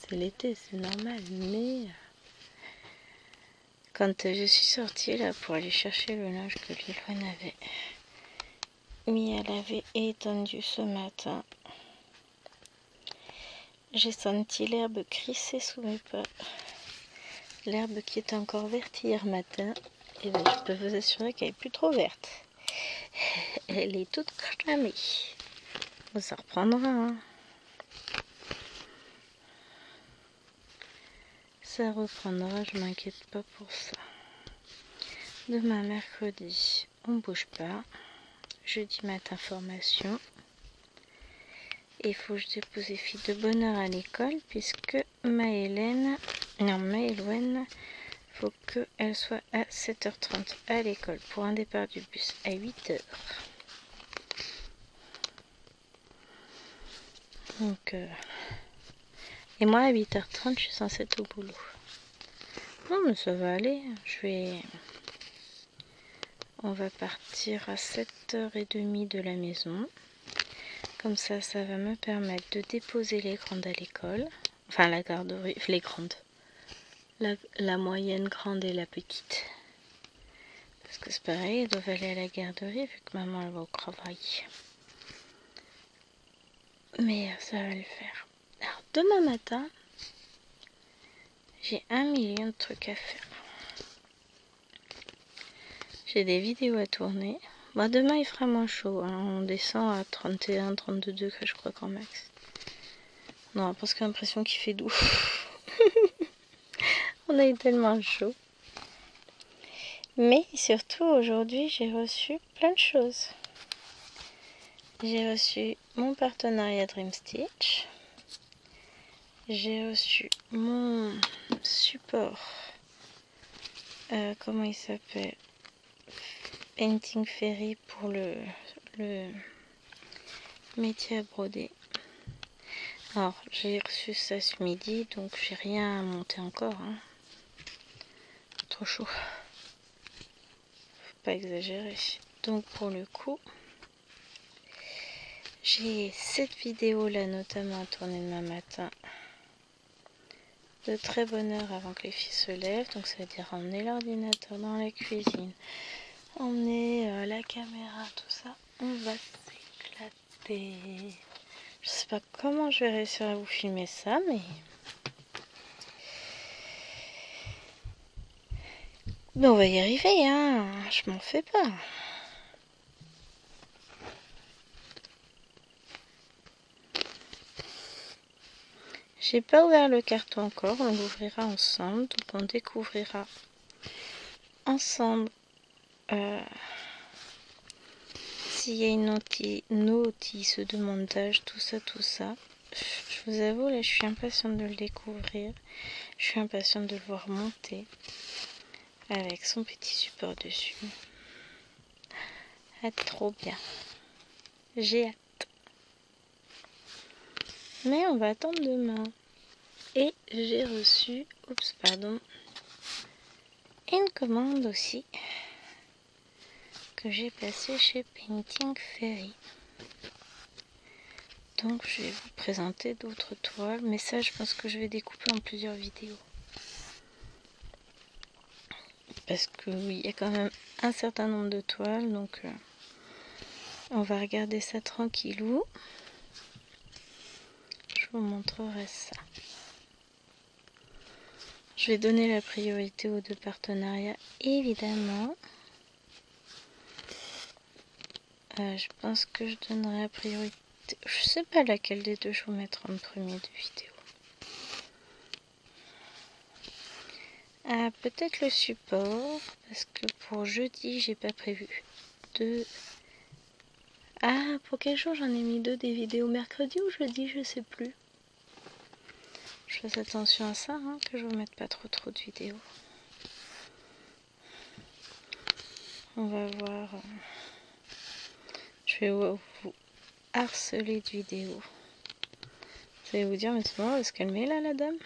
C'est l'été, c'est normal. Mais quand je suis sortie là pour aller chercher le linge que Lilouane avait mis à laver et étendu ce matin, j'ai senti l'herbe crisser sous mes pas. L'herbe qui était encore verte hier matin, et ben, je peux vous assurer qu'elle est plus trop verte. Elle est toute cramée. Ça reprendra, hein. Ça reprendra, je m'inquiète pas pour ça. Demain, mercredi, on bouge pas. Jeudi matin, formation. Il faut que je dépose les filles de bonne heure à l'école, puisque Maëloine, faut qu'elle soit à 7h30 à l'école pour un départ du bus à 8h. Donc, et moi à 8h30, je suis censée être au boulot. Non, mais ça va aller. On va partir à 7h30 de la maison. Comme ça, ça va me permettre de déposer les grandes à l'école. Enfin, la garderie, les grandes. La moyenne, grande et la petite. Parce que c'est pareil, elles doivent aller à la garderie vu que maman elle va au travail. Mais ça va le faire. Alors, demain matin, j'ai 1 million de trucs à faire. J'ai des vidéos à tourner. Bon, demain, il fera moins chaud. Hein. On descend à 31-32 degrés, je crois, grand max. Non, parce que j'ai l'impression qu'il fait doux. On a eu tellement chaud. Mais surtout, aujourd'hui, j'ai reçu plein de choses. J'ai reçu mon partenariat Dream Stitch. J'ai reçu mon support. Comment il s'appelle? Painting Fairy pour le métier à broder. Alors, j'ai reçu ça ce midi, donc j'ai rien à monter encore. Hein. Trop chaud. Faut pas exagérer. Donc, pour le coup, j'ai cette vidéo là notamment à tourner demain matin. De très bonne heure avant que les filles se lèvent. Donc, ça veut dire emmener l'ordinateur dans la cuisine. Emmener la caméra, tout ça. On va s'éclater. Je sais pas comment je vais réussir à vous filmer ça, mais on va y arriver, hein. Je m'en fais pas. J'ai pas ouvert le carton encore, on l'ouvrira ensemble, donc on découvrira ensemble s'il y a une notice de montage, tout ça. Je vous avoue, là, je suis impatiente de le découvrir. Je suis impatiente de le voir monter avec son petit support dessus. Trop bien. J'ai hâte. Mais on va attendre demain. Et j'ai reçu, une commande aussi que j'ai passée chez Painting Fairy. Donc je vais vous présenter d'autres toiles, mais ça je pense que je vais découper en plusieurs vidéos. Parce que oui, il y a quand même un certain nombre de toiles, donc on va regarder ça tranquillou. Je vous montrerai ça. Je vais donner la priorité aux 2 partenariats, évidemment. Je pense que je donnerai la priorité. Je sais pas laquelle des 2 je vous mettrai en premier de vidéo. Ah, peut-être le support, parce que pour jeudi, j'ai pas prévu de... Ah, pour quel jour j'en ai mis 2 des vidéos, mercredi ou jeudi, je sais plus. Je fasse attention à ça, hein, que je ne mette pas trop de vidéos. On va voir. Je vais vous harceler de vidéos. Vous allez vous dire, mais c'est bon, elle va se calmer là, la dame.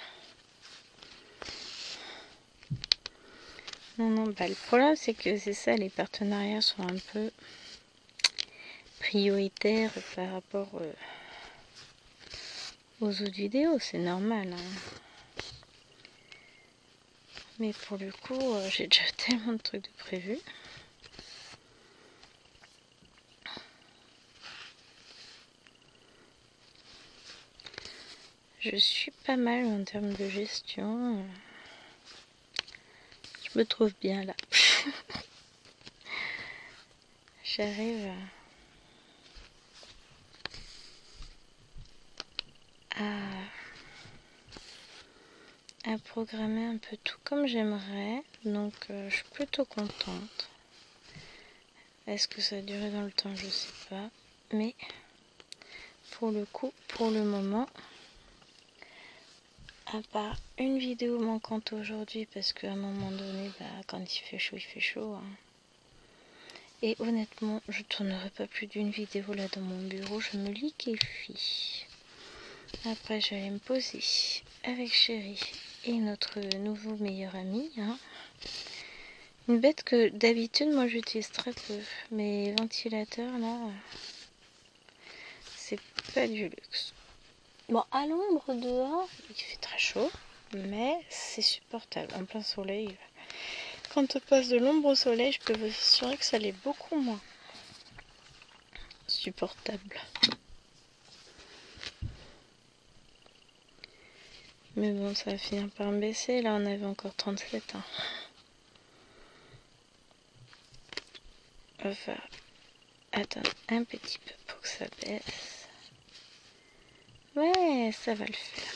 Non, bah le problème c'est que c'est ça, les partenariats sont un peu prioritaires par rapport aux autres vidéos, c'est normal. Hein. Mais pour le coup, j'ai déjà tellement de trucs de prévus. Je suis pas mal en termes de gestion. Je me trouve bien là. J'arrive à programmer un peu tout comme j'aimerais. Donc je suis plutôt contente. Est-ce que ça a duré dans le temps? Je sais pas. Mais pour le coup, pour le moment, à part une vidéo manquante aujourd'hui, parce qu'à un moment donné, bah, quand il fait chaud, il fait chaud. Hein. Et honnêtement, je tournerai pas plus d'une vidéo là dans mon bureau, je me liquéfie. Après, j'allais me poser avec Chéri et notre nouveau meilleur ami. Hein. Une bête que d'habitude, moi j'utilise très peu. Mes ventilateurs là, c'est pas du luxe. Bon, à l'ombre dehors, il fait très chaud, mais c'est supportable. En plein soleil, quand on passe de l'ombre au soleil, je peux vous assurer que ça l'est beaucoup moins supportable. Mais bon, ça va finir par me baisser. Là, on avait encore 37. Hein. On va attendre un petit peu pour que ça baisse. Ouais, ça va le faire.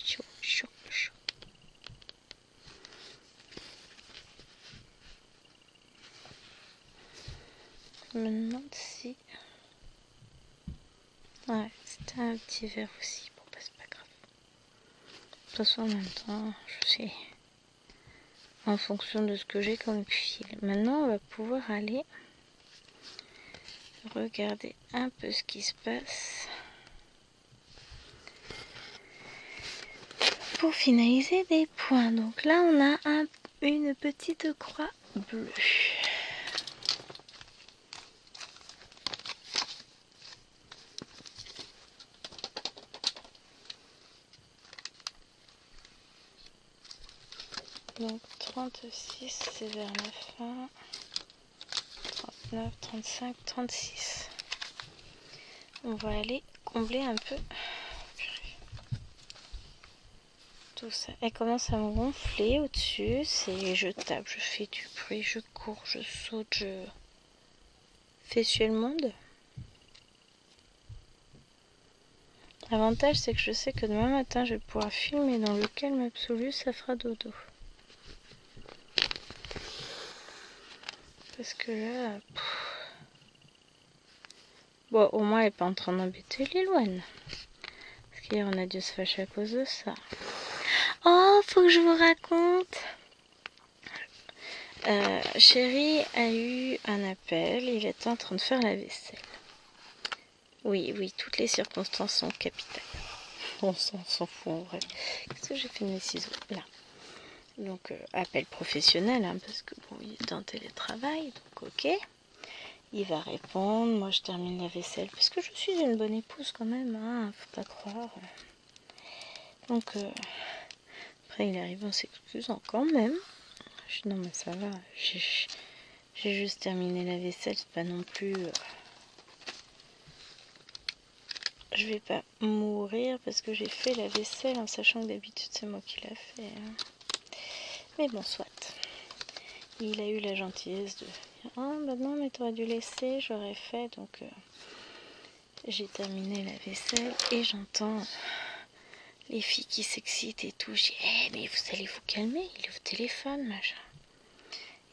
Chaud, chaud, chaud. Je me demande si... Ouais, c'était un petit verre aussi. Bon, bah, c'est pas grave. De toute façon, en même temps, je sais... En fonction de ce que j'ai comme fil. Maintenant, on va pouvoir aller regarder un peu ce qui se passe pour finaliser des points. Donc là, on a une petite croix bleue. Donc 36, c'est vers la fin. 39, 35, 36. On va aller combler un peu tout ça. Elle commence à me gonfler au-dessus. Je tape, je fais du bruit, je cours, je saute, je fais suer le monde. L'avantage, c'est que je sais que demain matin, je vais pouvoir filmer dans le calme absolu, ça fera dodo. Parce que là... Bon, au moins, elle n'est pas en train d'embêter Lilouane. Parce qu'hier, on a dû se fâcher à cause de ça. Oh, faut que je vous raconte. Chéri a eu un appel. Il était en train de faire la vaisselle. Oui, toutes les circonstances sont capitales. On s'en fout en vrai. Qu'est-ce que j'ai fait de mes ciseaux? Là. Donc, appel professionnel, hein, parce que bon, il est en télétravail, donc ok. Il va répondre, moi je termine la vaisselle, parce que je suis une bonne épouse quand même, hein, faut pas croire. Donc, après il arrive en s'excusant quand même. Je dis non mais ça va, j'ai juste terminé la vaisselle, c'est pas non plus... Je vais pas mourir parce que j'ai fait la vaisselle en sachant que d'habitude c'est moi qui l'a fait. Hein. Mais bon, soit. il a eu la gentillesse de dire « Ah bah non mais t'aurais dû laisser, j'aurais fait ». Donc j'ai terminé la vaisselle et j'entends les filles qui s'excitent et tout. Je dis hey, mais vous allez vous calmer, il est au téléphone, machin.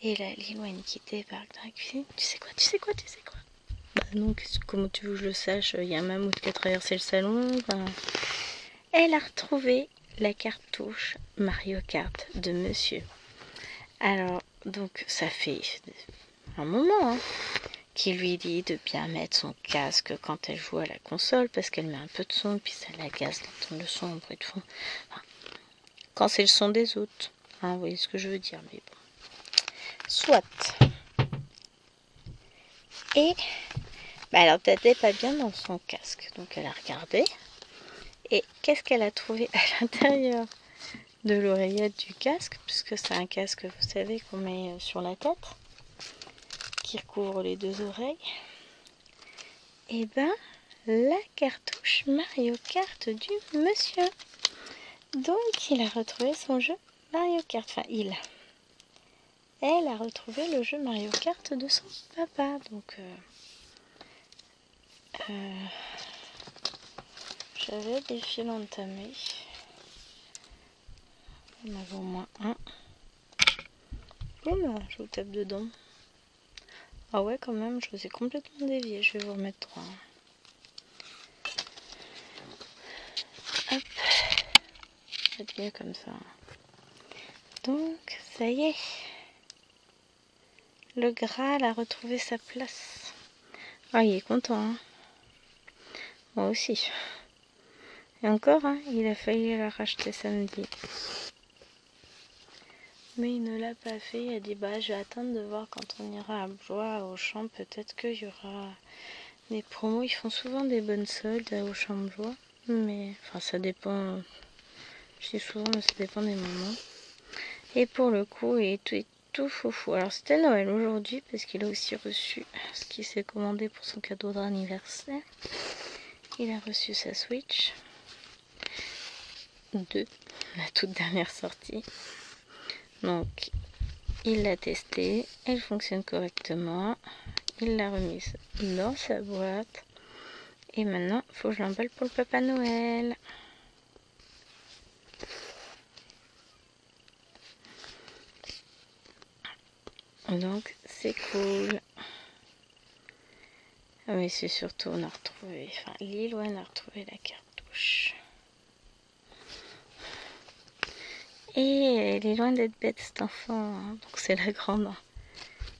Et là, Liloine qui débarque dans la cuisine. Tu sais quoi Bah non, comment tu veux que je le sache? Il y a un mammouth qui a traversé le salon. Ben... Elle a retrouvé la cartouche Mario Kart de monsieur. Alors, donc ça fait un moment qui lui dit de bien mettre son casque quand elle joue à la console parce qu'elle met un peu de son, puis ça l'agace d'entendre le son en bruit de fond. Enfin, quand c'est le son des autres, vous voyez ce que je veux dire, mais bon. Soit. Et elle n'entendait pas bien dans son casque, donc elle a regardé. Et qu'est-ce qu'elle a trouvé à l'intérieur de l'oreillette du casque, puisque c'est un casque, vous savez, qu'on met sur la tête, qui recouvre les deux oreilles. Et ben, la cartouche Mario Kart du monsieur. Donc, il a retrouvé son jeu Mario Kart. Enfin, elle a retrouvé le jeu Mario Kart de son papa. Donc, j'avais des fils entamés. On en avait au moins un. Oh là, je vous tape dedans. Ah ouais, quand même, je vous ai complètement dévié. Je vais vous remettre 3. Hop. Faites mieux comme ça. Donc, ça y est. Le Graal a retrouvé sa place. Ah, il est content, hein. Moi aussi. Et encore, il a failli la racheter samedi. Mais il ne l'a pas fait. Il a dit, je vais attendre de voir quand on ira à Blois, au Auchan. Peut-être qu'il y aura des promos. Ils font souvent des bonnes soldes à Auchan Blois. Mais, enfin, ça dépend. Je dis souvent, mais ça dépend des moments. Et pour le coup, il est tout foufou. Alors, c'était Noël aujourd'hui, parce qu'il a aussi reçu ce qu'il s'est commandé pour son cadeau d'anniversaire. Il a reçu sa Switch 2, la toute dernière sortie. Donc, il l'a testée, elle fonctionne correctement. Il l'a remise dans sa boîte. Et maintenant, il faut que je l'emballe pour le Papa Noël. Donc, c'est cool. Mais c'est surtout, on a retrouvé, enfin, Liloine a retrouvé la cartouche. Et elle est loin d'être bête, cet enfant. Donc, c'est la grande.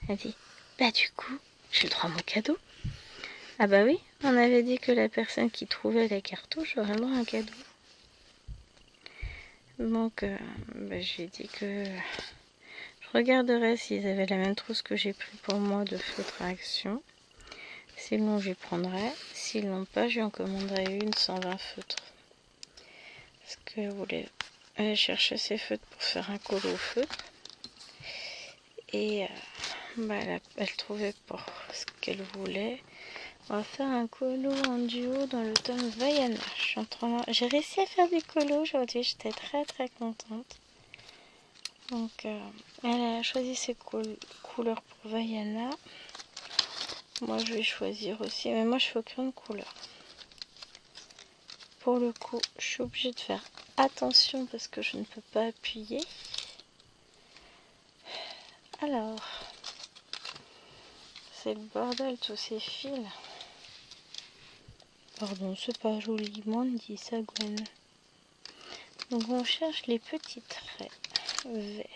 Elle dit, du coup, j'ai le droit à mon cadeau. Ah bah oui, on avait dit que la personne qui trouvait la cartouche aurait le droit à un cadeau. Donc, j'ai dit que je regarderai s'ils avaient la même trousse que j'ai pris pour moi de feutre à action. Sinon, j'y prendrai. S'ils l'ont pas, j'en commanderai une 120 feutres. Parce que je voulais aller chercher ses feutres pour faire un colo au feutre. Et elle trouvait pas ce qu'elle voulait. On va faire un colo en duo dans le tome Vaiana. J'ai réussi à faire du colo aujourd'hui, j'étais très très contente. Donc elle a choisi ses couleurs pour Vaiana. Moi je vais choisir aussi, mais moi je fais aucune couleur. Pour le coup, je suis obligée de faire attention parce que je ne peux pas appuyer. Alors, c'est le bordel tous ces fils. Pardon, c'est pas joliment dit ça, Gwen. Donc on cherche les petits traits verts.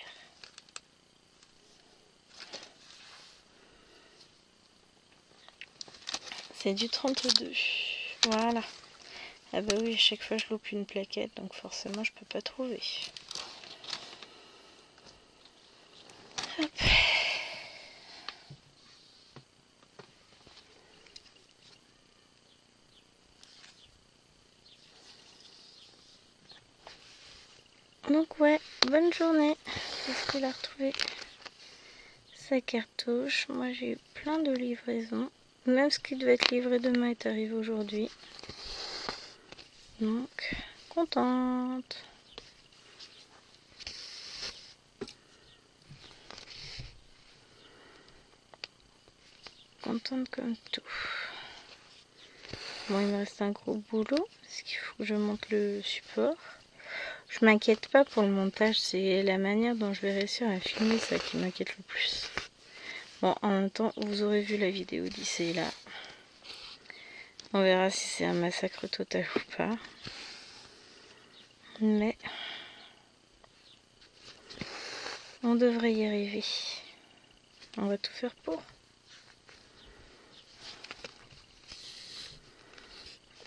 C'est du 32. Voilà. Ah bah oui, à chaque fois je loupe une plaquette, donc forcément je peux pas trouver. Hop. Donc ouais, bonne journée. Est-ce qu'il a retrouvé sa cartouche? Moi j'ai eu plein de livraisons. Même ce qui devait être livré demain est arrivé aujourd'hui. Donc, contente. contente comme tout. Bon, il me reste un gros boulot parce qu'il faut que je monte le support. Je m'inquiète pas pour le montage, c'est la manière dont je vais réussir à filmer ça qui m'inquiète le plus. Bon, en même temps, vous aurez vu la vidéo d'ici là. On verra si c'est un massacre total ou pas. Mais on devrait y arriver. On va tout faire pour.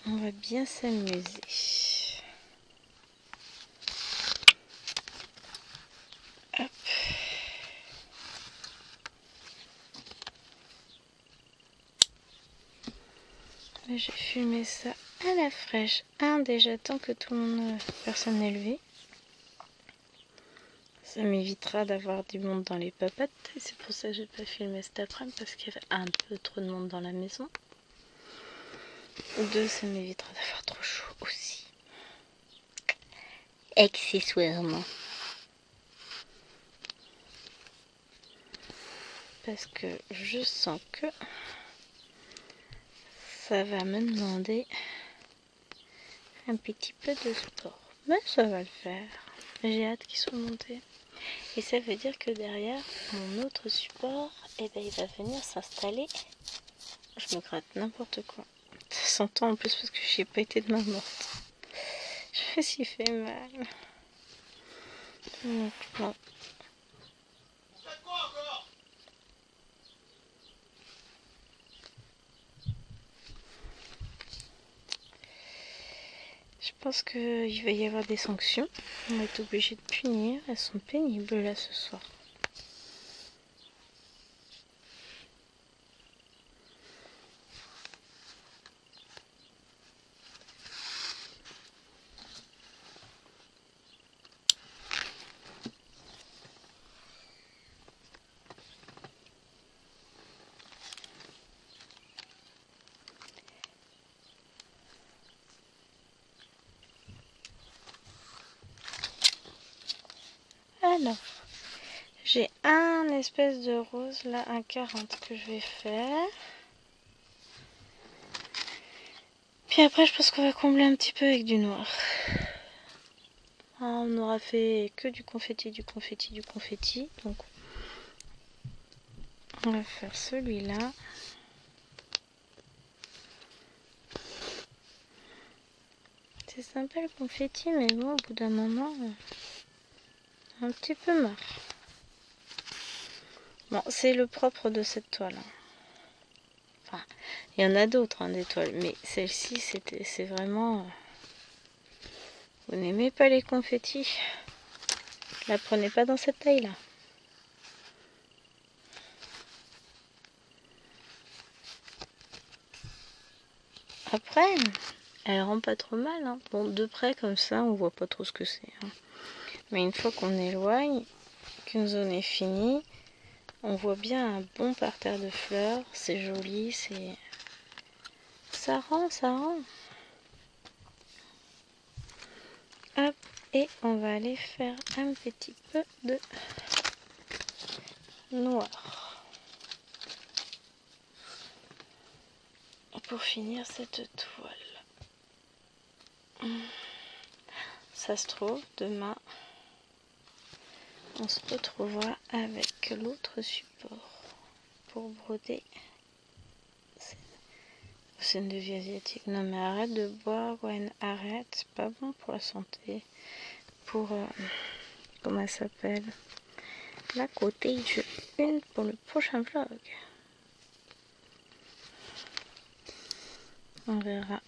On va bien s'amuser. Hop. J'ai filmé ça à la fraîche. Déjà tant que tout le monde, personne n'est levé. Ça m'évitera d'avoir du monde dans les papates. C'est pour ça que j'ai pas filmé cet après-midi parce qu'il y avait un peu trop de monde dans la maison. 2, ça m'évitera d'avoir trop chaud aussi. Accessoirement. Parce que je sens que ça va me demander un petit peu de sport. Mais ça va le faire. J'ai hâte qu'il soit monté. Et ça veut dire que derrière mon autre support, eh ben, il va venir s'installer. Je me gratte n'importe quoi. Ça s'entend en plus parce que j'ai pas été de main morte. Je me suis fait mal. Donc, bon. Je pense qu'il va y avoir des sanctions. On va être obligé de punir. Elles sont pénibles là ce soir. Alors, j'ai un espèce de rose là, un 40 que je vais faire. Puis après, je pense qu'on va combler un petit peu avec du noir. On n'aura fait que du confetti, du confetti, du confetti. Donc, on va faire celui-là. C'est sympa le confetti, mais bon, au bout d'un moment, un petit peu marre. Bon, c'est le propre de cette toile. Enfin, il y en a d'autres, des toiles, mais celle-ci, c'est vraiment... Vous n'aimez pas les confettis? La prenez pas dans cette taille-là. Après, elle rend pas trop mal. Hein. Bon, de près comme ça, on voit pas trop ce que c'est. Hein. Mais une fois qu'on éloigne, qu'une zone est finie, on voit bien un bon parterre de fleurs. C'est joli, c'est... Ça rend, ça rend. Hop, et on va aller faire un petit peu de noir. Pour finir cette toile. Ça se trouve, demain, on se retrouvera avec l'autre support pour broder scène de vie asiatique. Non mais arrête de boire, Gwen, arrête, c'est pas bon pour la santé. Pour, comment elle s'appelle, la cottage une pour le prochain vlog. On verra.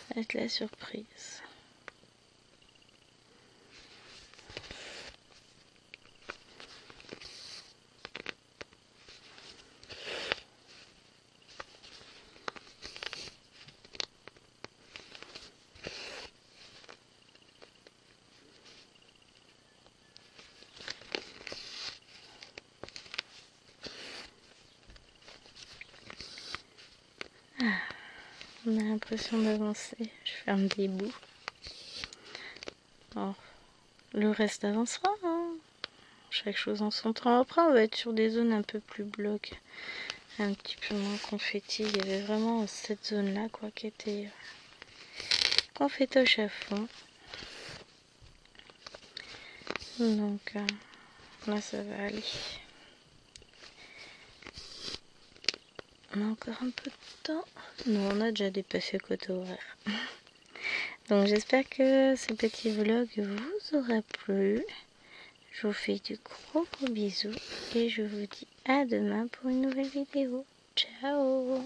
Ça va être la surprise. On a l'impression d'avancer. Je ferme des bouts. Alors, le reste avancera, hein. Chaque chose en son temps. Après, on va être sur des zones un peu plus blocs, un petit peu moins confetti. Il y avait vraiment cette zone-là, quoi, qui était confetoche à fond. Donc, là, ça va aller. On a encore un peu de temps. Non, on a déjà dépassé le quota horaire. Donc, j'espère que ce petit vlog vous aura plu. Je vous fais de gros bisous et je vous dis à demain pour une nouvelle vidéo. Ciao!